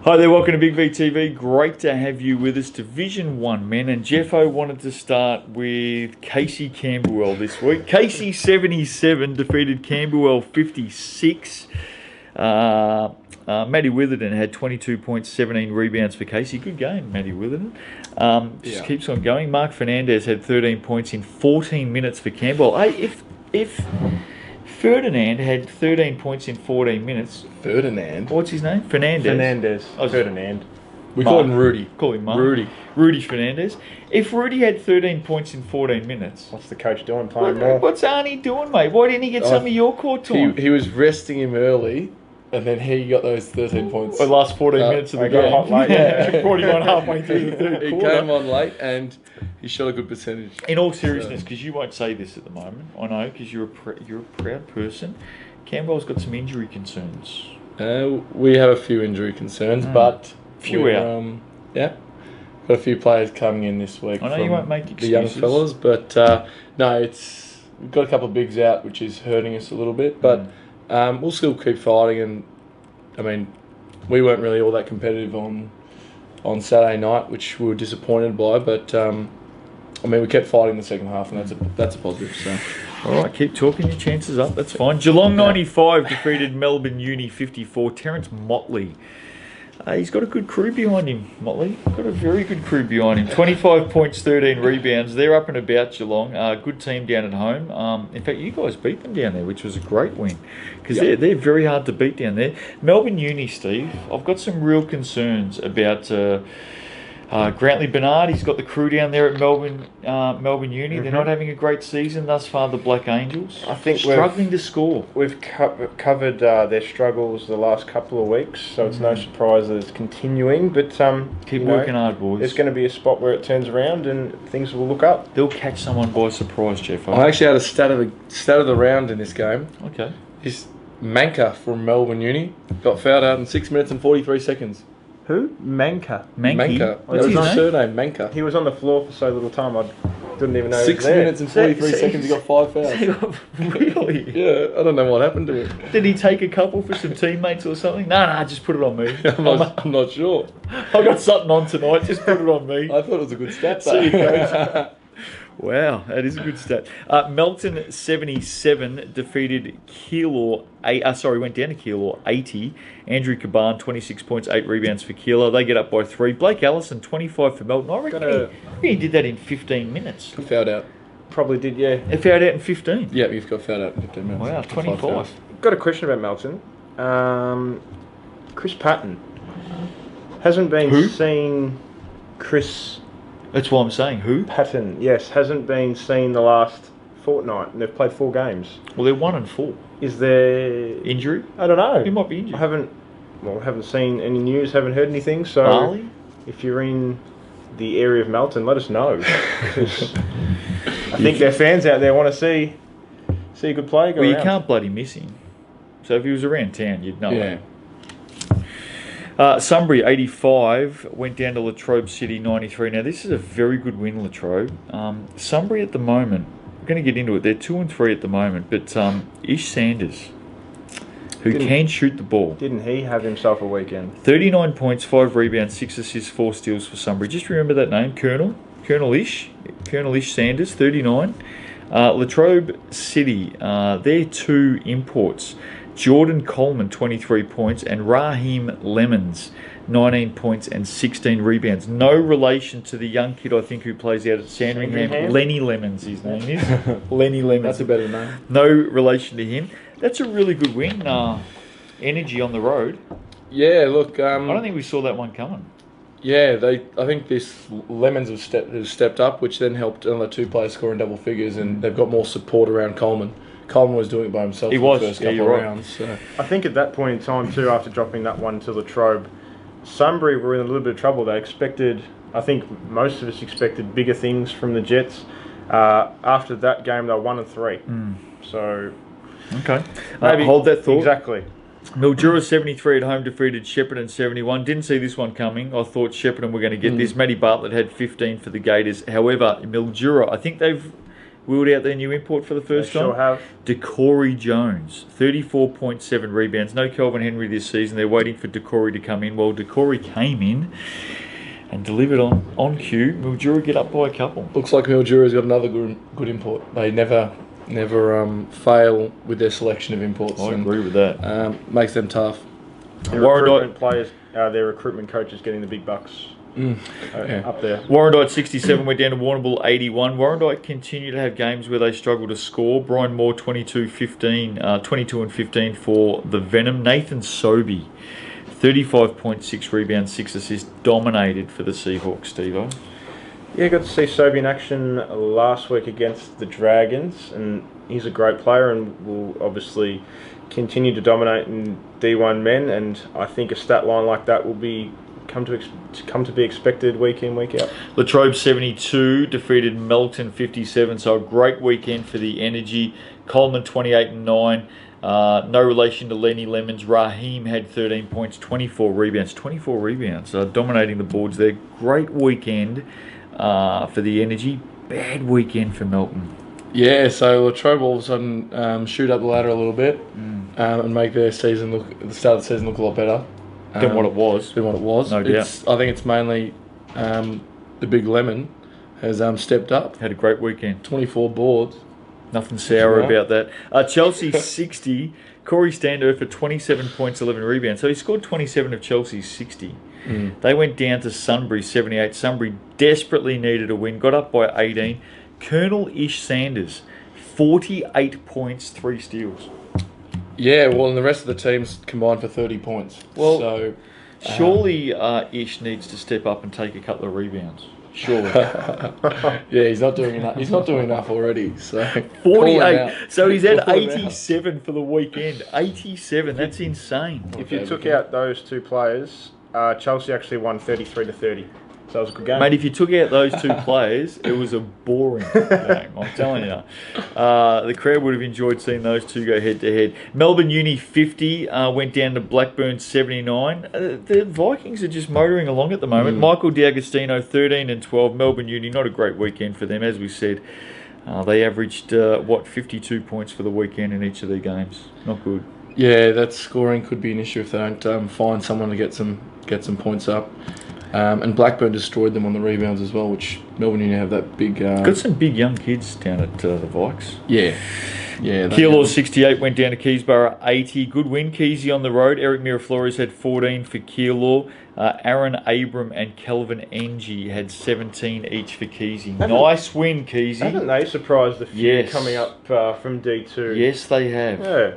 Hi there, welcome to Big V TV. Great to have you with us. Division 1 men, and Jeffo wanted to start with Casey Camberwell this week. Casey 77 defeated Camberwell 56. Matty Witherden had 22 points, 17 rebounds for Casey. Good game, Matty Witherden. Just keeps on going. Mark Fernandez had 13 points in 14 minutes for Camberwell. Hey, if Ferdinand had 13 points in 14 minutes. Ferdinand? What's his name? Fernandez. Ferdinand. We call him Rudy. Call him Mark. Rudy Fernandez. If Rudy had 13 points in 14 minutes... What's the coach doing, playing more? What's Arnie doing, mate? Why didn't he get some of your court time? He was resting him early, and then he got those 13 points. The last 14 minutes of the game. Hot late, yeah. 41 halfway through the third He quarter. came on late, and he shot a good percentage. In all seriousness, because you won't say this at the moment, I know, because you're a proud person, Campbell's got some injury concerns. We have a few injury concerns, but... Few out. Yeah. Got a few players coming in this week. I know you won't make excuses. The young fellas, but no, we've got a couple of bigs out, which is hurting us a little bit, but we'll still keep fighting. And I mean, we weren't really all that competitive on Saturday night, which we were disappointed by, but I mean, we kept fighting in the second half, and that's a positive. So. All right, keep talking your chances up. That's fine. Geelong 95 defeated Melbourne Uni 54. Terence Motley. He's got a good crew behind him, Motley. Got a very good crew behind him. 25 points, 13 rebounds. They're up and about Geelong. Good team down at home. In fact, you guys beat them down there, which was a great win. Because they're very hard to beat down there. Melbourne Uni, Steve, I've got some real concerns about... Grantley Bernard, he's got the crew down there at Melbourne Uni. They're not having a great season thus far, the Black Angels. I think struggling to score. We've covered their struggles the last couple of weeks, so it's no surprise that it's continuing. But keep working hard, boys. There's going to be a spot where it turns around and things will look up. They'll catch someone by surprise, Jeff. I actually had a stat of the round in this game. Okay. Is Manka from Melbourne Uni got fouled out in 6 minutes and 43 seconds. Who? Manka. Manka. What's his his surname, Manka. He was on the floor for so little time, I didn't even know 6 minutes and 43 seconds, he got 5 fouls. Really? Yeah, I don't know what happened to him. Did he take a couple for some teammates or something? Nah, just put it on me. I'm not sure. I got something on tonight, just put it on me. I thought it was a good stat, See you, coach. Wow, that is a good stat. Melton 77 defeated Keilor. Went down to Keilor 80. Andrew Caban 26 points, 8 rebounds for Keilor. They get up by 3. Blake Allison 25 for Melton. I reckon he did that in 15 minutes. Got fouled out. Probably did, yeah. He fouled out in 15. Yeah, you've got fouled out in 15 minutes. Wow, 25. Got a question about Melton. Chris Patton hasn't been seen. Chris. That's what I'm saying. Who? Patton, yes, hasn't been seen the last fortnight, and they've played 4 games. Well, they're 1-4. Is there Injury? I don't know. He might be injured. I haven't seen any news, haven't heard anything. So Barley? If you're in the area of Melton, let us know. 'Cause I think their fans out there want to see a good player go Well, you around. can't bloody miss him. So if he was around town, you'd know Yeah. Sunbury 85 went down to Latrobe City 93. Now this is a very good win, Latrobe. Sunbury at the moment, we're going to get into it. They're 2-3 at the moment, but Ish Sanders, who can shoot the ball, Didn't he have himself a weekend? 39 points, 5 rebounds, 6 assists, 4 steals for Sunbury. Just remember that name, Colonel Ish Sanders, 39. Latrobe City, they're 2 imports. Jordan Coleman, 23 points, and Raheem Lemons, 19 points and 16 rebounds. No relation to the young kid, I think, who plays out at Sandringham. Lenny Lemons, his name is. Lenny Lemons. That's a better name. No relation to him. That's a really good win. Energy on the road. Yeah, look... I don't think we saw that one coming. Yeah, I think this Lemons has stepped up, which then helped another 2 players score in double figures, and they've got more support around Coleman. Coleman was doing it by himself the first couple of rounds. So. I think at that point in time too, after dropping that one to Latrobe, Sunbury were in a little bit of trouble. They expected, I think most of us expected bigger things from the Jets. After that game, they were 1-3. So, okay, maybe hold that thought. Exactly. Mildura 73 at home defeated Shepparton 71. Didn't see this one coming. I thought Shepparton were going to get this. Matty Bartlett had 15 for the Gators. However, Mildura, I think they've wheeled out their new import for the first They time. sure have. Decory Jones, 34.7 rebounds. No Kelvin Henry this season. They're waiting for Decory to come in. Well, Decory came in and delivered on cue. Mildura get up by a couple. Looks like Mildura's got another good import. They never fail with their selection of imports. I agree with that. Makes them tough. Their Warrandyte recruitment players, their recruitment coaches getting the big bucks up there. Warrandyte 67 went down to Warrnambool 81. Warrandyte continue to have games where they struggle to score. Brian Moore 22 and 15 for the Venom. Nathan Sobey 35.6 rebounds, 6 assists, dominated for the Seahawks, Steve-O. Yeah, got to see Sobey in action last week against the Dragons, and he's a great player and will obviously continue to dominate in D1 men, and I think a stat line like that will come to be expected week in, week out. Latrobe 72 defeated Melton 57, so a great weekend for the Energy. Coleman 28 and 9. No relation to Lenny Lemons. Raheem had 13 points, 24 rebounds. Dominating the boards there. Great weekend for the Energy. Bad weekend for Melton. Yeah, so Latrobe all of a sudden shoot up the ladder a little bit and make their season the start of the season look a lot better Than what it was. No doubt. I think it's mainly the big Lemon has stepped up. Had a great weekend. 24 boards. Nothing sour Right. about that. Chelsea 60. Corey Standover for 27 points, 11 rebounds. So he scored 27 of Chelsea's 60. They went down to Sunbury 78. Sunbury desperately needed a win. Got up by 18. Colonel Ish Sanders, 48 points, 3 steals. Yeah, well, and the rest of the teams combined for 30 points. Well, so surely Ish needs to step up and take a couple of rebounds. Surely. yeah, he's not doing enough. He's not doing enough already. So 48. So he's had Call him out. 87 for the weekend. 87. That's insane. If you took out those two players, Chelsea actually won 33-30. So it was a good game. Mate, if you took out those two players, it was a boring game, I'm telling you. The crowd would have enjoyed seeing those two go head-to-head. Melbourne Uni 50 went down to Blackburn 79. The Vikings are just motoring along at the moment. Michael D'Agostino 13 and 12. Melbourne Uni, not a great weekend for them, as we said. They averaged, 52 points for the weekend in each of their games. Not good. Yeah, that scoring could be an issue if they don't find someone to get some points up. And Blackburn destroyed them on the rebounds as well, which Melbourne Uni have that big... Got some big young kids down at the Vikes. Yeah. Keilor 68 went down to Keysborough 80. Good win, Keysy on the road. Eric Miraflores had 14 for Keilor. Aaron Abram and Kelvin Ng had 17 each for Keysy. Nice win, Keysy. Haven't they surprised a few Yes. coming up from D2? Yes, they have. Yeah.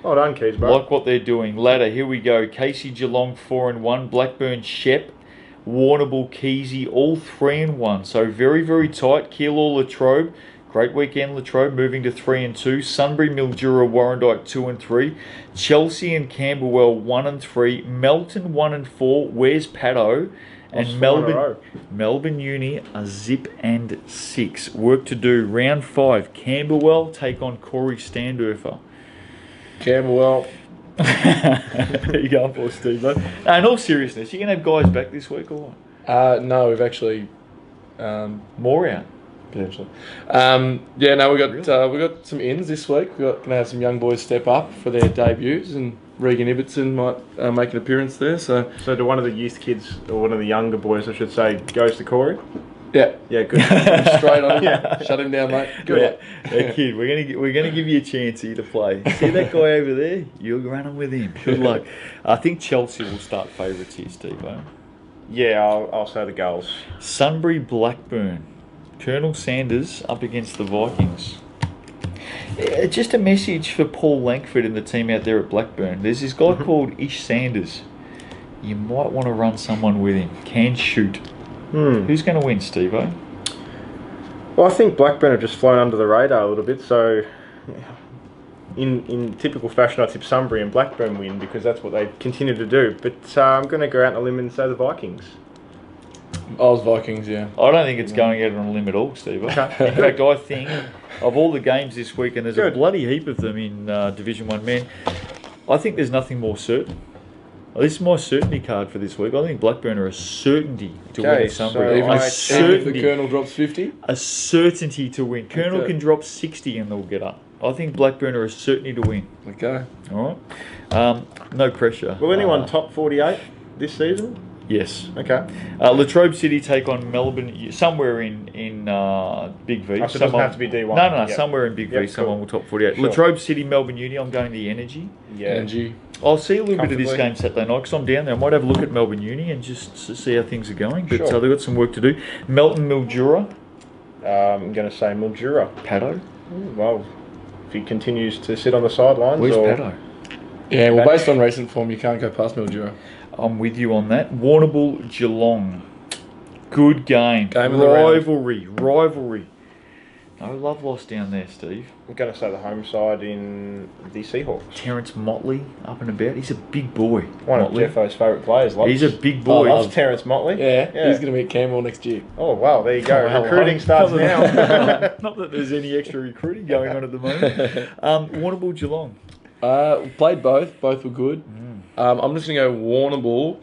Well done, Keysborough. Like what they're doing. Ladder, here we go. Casey Geelong 4 and 1. Blackburn Shep. Warrnambool Keysy all 3 and 1. So very, very tight. Keilor Latrobe. Great weekend, Latrobe moving to 3 and 2. Sunbury Mildura Warrandyte 2 and 3. Chelsea and Camberwell 1 and 3. Melton 1 and 4. Where's Paddo? And Melbourne Uni are zip and 6. Work to do. Round 5. Camberwell take on Corey Standurfer. Camberwell. There you go for Steve. In all seriousness, you going to have guys back this week or what? No, we've actually... More out. Potentially. We got some ins this week. We're going to have some young boys step up for their debuts, and Regan Ibbotson might make an appearance there. So to one of the youth kids, or one of the younger boys, I should say, goes to Corey. yeah, Good. straight on. Shut him down, mate. Good. Hey kid, we're gonna give you a chance here to play. See that guy over there? You're running with him. Good luck. I think Chelsea will start favourites here, Steve. Yeah, I'll say the goals. Sunbury Blackburn. Colonel Sanders up against the Vikings. Just a message for Paul Langford and the team out there at Blackburn. There's this guy called Ish Sanders. You might want to run someone with him. Can shoot. Who's going to win, Steve-O? Well, I think Blackburn have just flown under the radar a little bit, so in typical fashion I tip Sunbury and Blackburn win because that's what they continue to do. But I'm going to go out on a limb and say the Vikings. I was Vikings, yeah. I don't think it's going out on a limb at all, Steve. In fact, I think of all the games this week, and there's a bloody heap of them in Division 1 men, I think there's nothing more certain. Well, this is my certainty card for this week. I think Blackburn are a certainty to win Okay, the Sunbury. so A I- Even if the certainty. Colonel drops 50. A certainty to win. Colonel Okay. can drop 60 and they'll get up. I think Blackburn are a certainty to win. Okay. All right. No pressure. Will anyone top 48 this season? Yes. Okay. Latrobe City take on Melbourne somewhere in Big V. Oh, so it doesn't have to be D1. No, Yep. somewhere in Big V. Yep, Someone cool. will top 48. Sure. Latrobe City, Melbourne Uni. I'm going the Energy. Yeah. NG. I'll see a little bit of this Comfortably. game Saturday night because I'm down there. I might have a look at Melbourne Uni and just see how things are going. But Sure. they've got some work to do. Melton Mildura, I'm going to say Mildura. Paddo. Well, if he continues to sit on the sidelines. Where's or Paddo? Yeah, well, based on recent form, you can't go past Mildura. I'm with you on that. Warrnambool Geelong. Good game. Game of the round. Rivalry. No love lost down there, Steve. I'm going to say the home side in the Seahawks. Terrence Motley up and about. He's a big boy. One Motley. of Jeffo's favourite players. Loves, He's a big boy. loves Terrence Motley. Yeah, he's going to be at Campbell next year. Oh, wow. There you go. Well, Recruiting starts now. Not that there's any extra recruiting going on at the moment. Warrnambool Geelong. Played both. Both were good. I'm just going to go Warrnambool.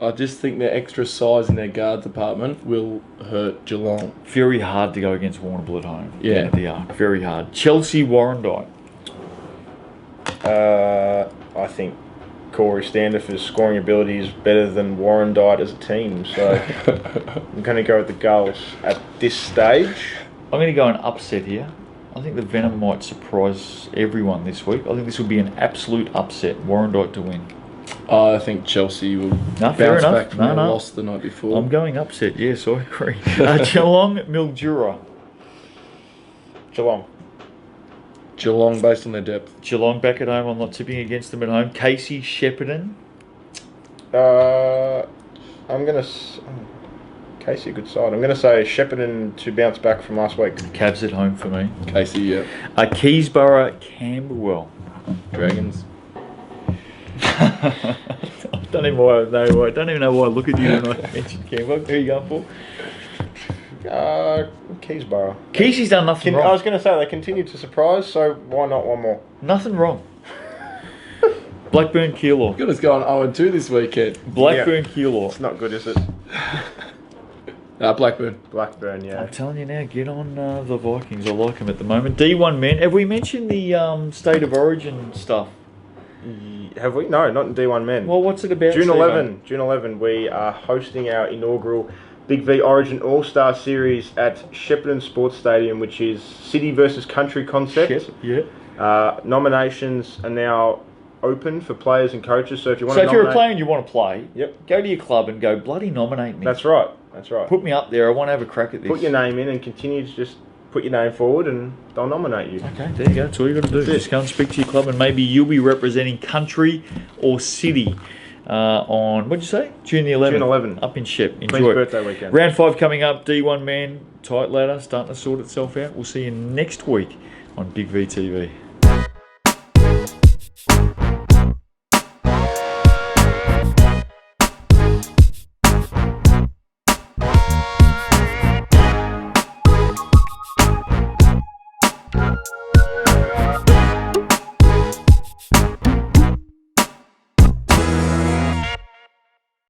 I just think their extra size in their guard department will hurt Geelong. Very hard to go against Warrnambool at home. Yeah. Down at the Arc. Very hard. Chelsea Warrandyte. I think Corey Standifer's scoring ability is better than Warrandyte as a team. So I'm going to go with the Gulls at this stage. I'm going to go an upset here. I think the Venom might surprise everyone this week. I think this will be an absolute upset. Warrandyte to win. I think Chelsea will No, fair bounce enough. back from No, their no. loss the night before. I'm going upset. Yes, I agree. Geelong Mildura. Geelong. Geelong based on their depth. Geelong back at home. I'm not tipping against them at home. Casey Shepparton. I'm going to... Casey, a good side. I'm going to say Shepparton to bounce back from last week. Cavs at home for me. Casey, yeah. Keysborough Camberwell. Dragons. I don't even know why I look at you when I mention Camberwell. Who are you going for? Keysborough. Kesey's done nothing I wrong. was going to say they continue to surprise, so why not one more? Nothing wrong. Blackburn Keilor. Got us going 0-2 this weekend. Blackburn Keilor. It's not good, is it? Blackburn. Blackburn, yeah. I'm telling you now, get on the Vikings. I like them at the moment. D1 men. Have we mentioned the State of Origin stuff? Have we? No, not in D1 men. Well, what's it about? June Steve-O? 11, we are hosting our inaugural Big V Origin All-Star Series at Shepparton Sports Stadium, which is city versus country concept. Shep, yeah. Nominations are now open for players and coaches, so if you want So to if you're a nominate... player and you want to play, Yep. go to your club and go, bloody nominate me. That's right, that's right. Put me up there. I want to have a crack at this. Put your name in and continue to just put your name forward and they'll nominate you. Okay, there you go. That's all you got to do. That's it. Just go and speak to your club and maybe you'll be representing country or city on, what'd you say? June the 11th. June 11. Up in Shep. Enjoy Queen's it. birthday weekend. Round 5 coming up. D1 man, tight ladder, starting to sort itself out. We'll see you next week on Big V TV.